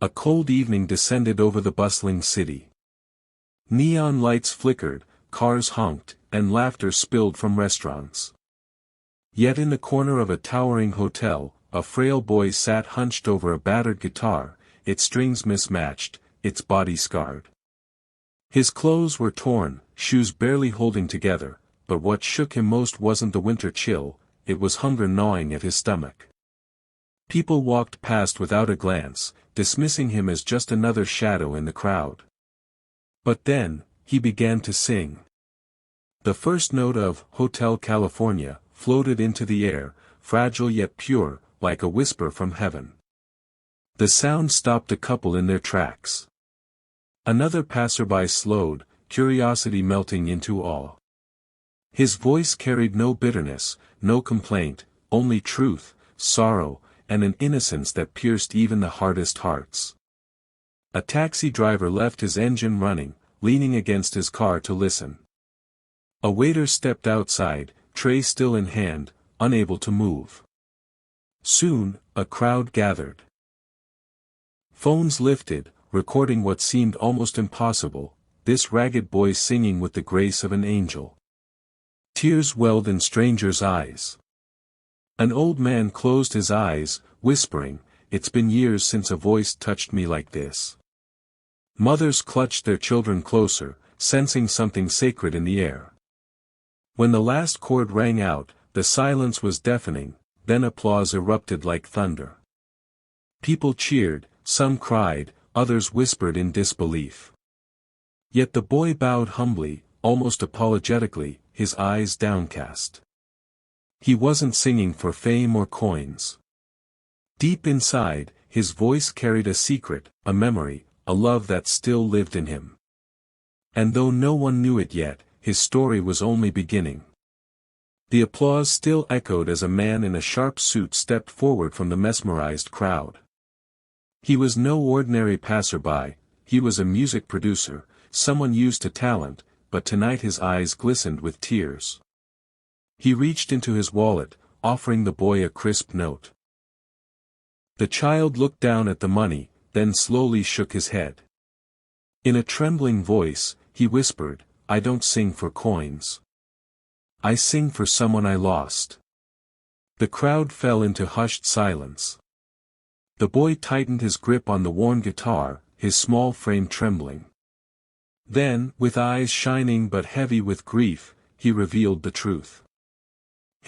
A cold evening descended over the bustling city. Neon lights flickered, cars honked, and laughter spilled from restaurants. Yet in the corner of a towering hotel, a frail boy sat hunched over a battered guitar, its strings mismatched, its body scarred. His clothes were torn, shoes barely holding together, but what shook him most wasn't the winter chill, it was hunger gnawing at his stomach. People walked past without a glance, dismissing him as just another shadow in the crowd. But then, he began to sing. The first note of Hotel California floated into the air, fragile yet pure, like a whisper from heaven. The sound stopped a couple in their tracks. Another passerby slowed, curiosity melting into awe. His voice carried no bitterness, no complaint, only truth, sorrow, and an innocence that pierced even the hardest hearts. A taxi driver left his engine running, leaning against his car to listen. A waiter stepped outside, tray still in hand, unable to move. Soon, a crowd gathered. Phones lifted, recording what seemed almost impossible, this ragged boy singing with the grace of an angel. Tears welled in strangers' eyes. An old man closed his eyes, whispering, "It's been years since a voice touched me like this." Mothers clutched their children closer, sensing something sacred in the air. When the last chord rang out, the silence was deafening, then applause erupted like thunder. People cheered, some cried, others whispered in disbelief. Yet the boy bowed humbly, almost apologetically, his eyes downcast. He wasn't singing for fame or coins. Deep inside, his voice carried a secret, a memory, a love that still lived in him. And though no one knew it yet, his story was only beginning. The applause still echoed as a man in a sharp suit stepped forward from the mesmerized crowd. He was no ordinary passerby, he was a music producer, someone used to talent, but tonight his eyes glistened with tears. He reached into his wallet, offering the boy a crisp note. The child looked down at the money, then slowly shook his head. In a trembling voice, he whispered, "I don't sing for coins. I sing for someone I lost." The crowd fell into hushed silence. The boy tightened his grip on the worn guitar, his small frame trembling. Then, with eyes shining but heavy with grief, he revealed the truth.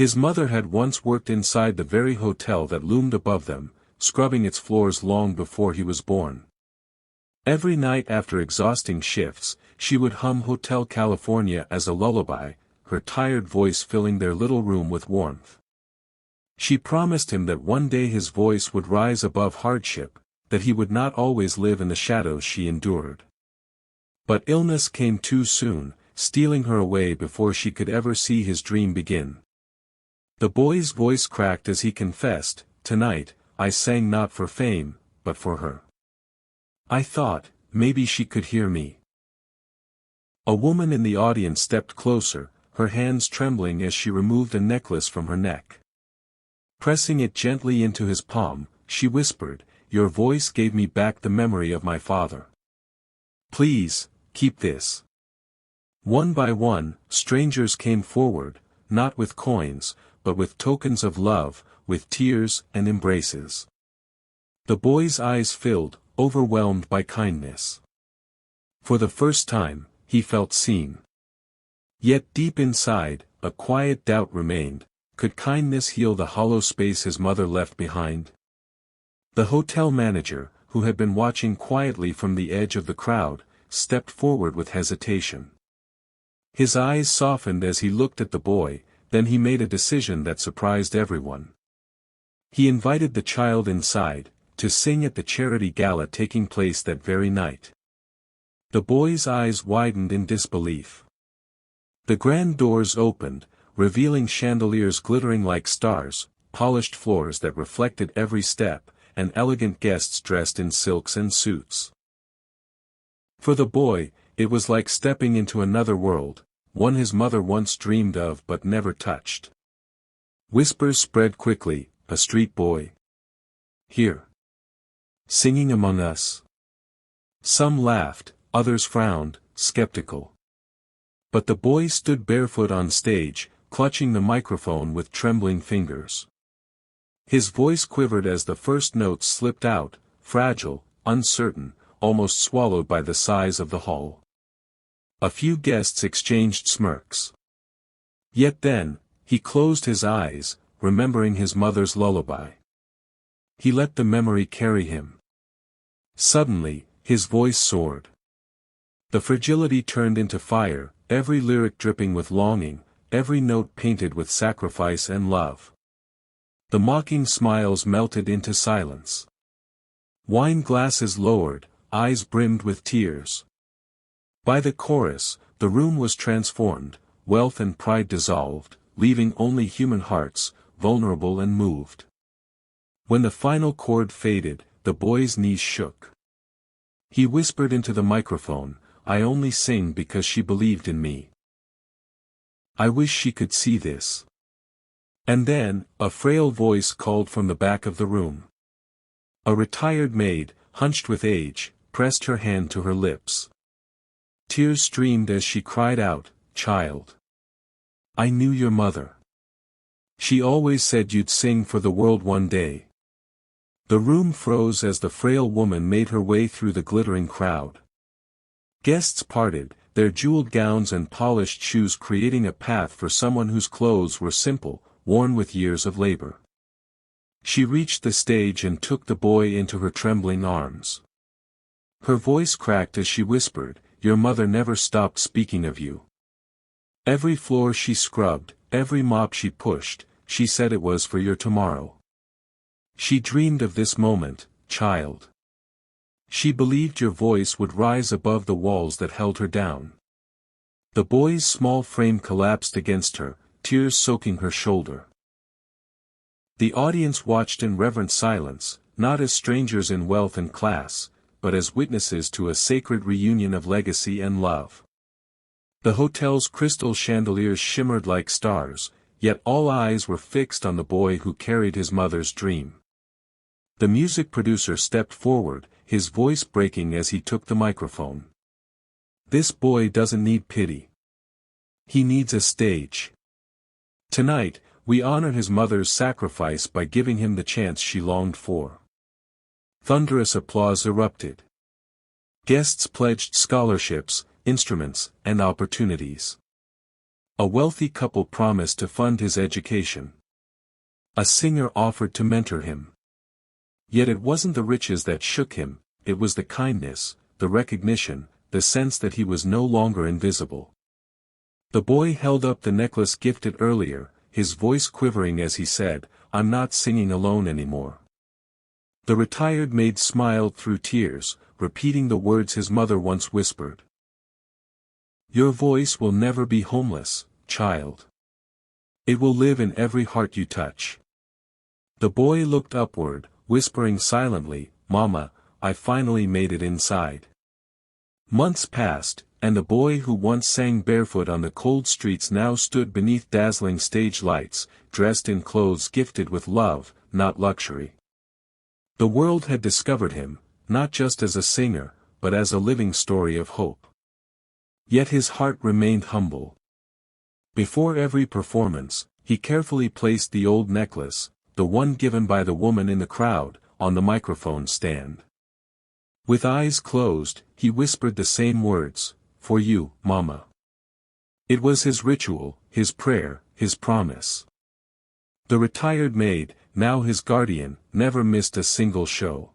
His mother had once worked inside the very hotel that loomed above them, scrubbing its floors long before he was born. Every night after exhausting shifts, she would hum Hotel California as a lullaby, her tired voice filling their little room with warmth. She promised him that one day his voice would rise above hardship, that he would not always live in the shadows she endured. But illness came too soon, stealing her away before she could ever see his dream begin. The boy's voice cracked as he confessed, "Tonight, I sang not for fame, but for her. I thought, maybe she could hear me." A woman in the audience stepped closer, her hands trembling as she removed a necklace from her neck. Pressing it gently into his palm, she whispered, "Your voice gave me back the memory of my father. Please, keep this." One by one, strangers came forward, not with coins, but with tokens of love, with tears and embraces. The boy's eyes filled, overwhelmed by kindness. For the first time, he felt seen. Yet deep inside, a quiet doubt remained, could kindness heal the hollow space his mother left behind? The hotel manager, who had been watching quietly from the edge of the crowd, stepped forward with hesitation. His eyes softened as he looked at the boy, then he made a decision that surprised everyone. He invited the child inside, to sing at the charity gala taking place that very night. The boy's eyes widened in disbelief. The grand doors opened, revealing chandeliers glittering like stars, polished floors that reflected every step, and elegant guests dressed in silks and suits. For the boy, it was like stepping into another world, one his mother once dreamed of but never touched. Whispers spread quickly, "A street boy? Here. Singing among us. Some laughed, others frowned, skeptical. But the boy stood barefoot on stage, clutching the microphone with trembling fingers. His voice quivered as the first notes slipped out, fragile, uncertain, almost swallowed by the size of the hall. A few guests exchanged smirks. Yet then, he closed his eyes, remembering his mother's lullaby. He let the memory carry him. Suddenly, his voice soared. The fragility turned into fire, every lyric dripping with longing, every note painted with sacrifice and love. The mocking smiles melted into silence. Wine glasses lowered, eyes brimmed with tears. By the chorus, the room was transformed, wealth and pride dissolved, leaving only human hearts, vulnerable and moved. When the final chord faded, the boy's knees shook. He whispered into the microphone, "I only sing because she believed in me. I wish she could see this." And then, a frail voice called from the back of the room. A retired maid, hunched with age, pressed her hand to her lips. Tears streamed as she cried out, "Child, I knew your mother. She always said you'd sing for the world one day." The room froze as the frail woman made her way through the glittering crowd. Guests parted, their jeweled gowns and polished shoes creating a path for someone whose clothes were simple, worn with years of labor. She reached the stage and took the boy into her trembling arms. Her voice cracked as she whispered, "Your mother never stopped speaking of you. Every floor she scrubbed, every mop she pushed, she said it was for your tomorrow. She dreamed of this moment, child. She believed your voice would rise above the walls that held her down." The boy's small frame collapsed against her, tears soaking her shoulder. The audience watched in reverent silence, not as strangers in wealth and class, but as witnesses to a sacred reunion of legacy and love. The hotel's crystal chandeliers shimmered like stars, yet all eyes were fixed on the boy who carried his mother's dream. The music producer stepped forward, his voice breaking as he took the microphone. "This boy doesn't need pity. He needs a stage. Tonight, we honor his mother's sacrifice by giving him the chance she longed for." Thunderous applause erupted. Guests pledged scholarships, instruments, and opportunities. A wealthy couple promised to fund his education. A singer offered to mentor him. Yet it wasn't the riches that shook him, it was the kindness, the recognition, the sense that he was no longer invisible. The boy held up the necklace gifted earlier, his voice quivering as he said, "I'm not singing alone anymore." The retired maid smiled through tears, repeating the words his mother once whispered. "Your voice will never be homeless, child. It will live in every heart you touch." The boy looked upward, whispering silently, "Mama, I finally made it inside." Months passed, and the boy who once sang barefoot on the cold streets now stood beneath dazzling stage lights, dressed in clothes gifted with love, not luxury. The world had discovered him, not just as a singer, but as a living story of hope. Yet his heart remained humble. Before every performance, he carefully placed the old necklace, the one given by the woman in the crowd, on the microphone stand. With eyes closed, he whispered the same words, "For you, Mama." It was his ritual, his prayer, his promise. The retired maid, now his guardian, never missed a single show.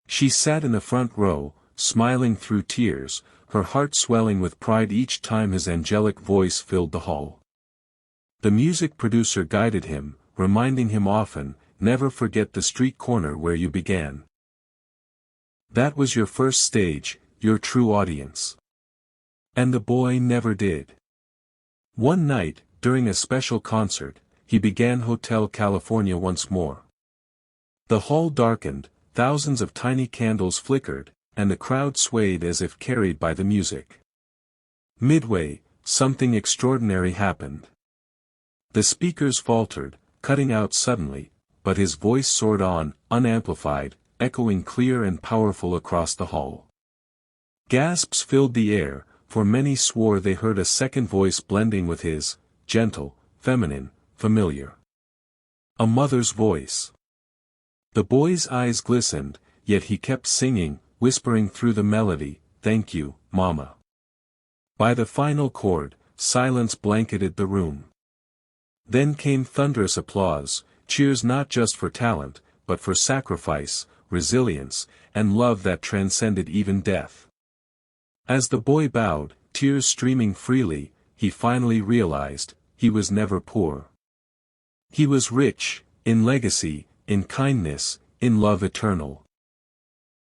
She sat in the front row, smiling through tears, her heart swelling with pride each time his angelic voice filled the hall. The music producer guided him, reminding him often, "Never forget the street corner where you began. That was your first stage, your true audience." And the boy never did. One night, during a special concert, he began Hotel California once more. The hall darkened, thousands of tiny candles flickered, and the crowd swayed as if carried by the music. Midway, something extraordinary happened. The speakers faltered, cutting out suddenly, but his voice soared on, unamplified, echoing clear and powerful across the hall. Gasps filled the air, for many swore they heard a second voice blending with his, gentle, feminine, familiar. A mother's voice. The boy's eyes glistened, yet he kept singing, whispering through the melody, "Thank you, Mama." By the final chord, silence blanketed the room. Then came thunderous applause, cheers not just for talent, but for sacrifice, resilience, and love that transcended even death. As the boy bowed, tears streaming freely, he finally realized, he was never poor. He was rich, in legacy, in kindness, in love eternal.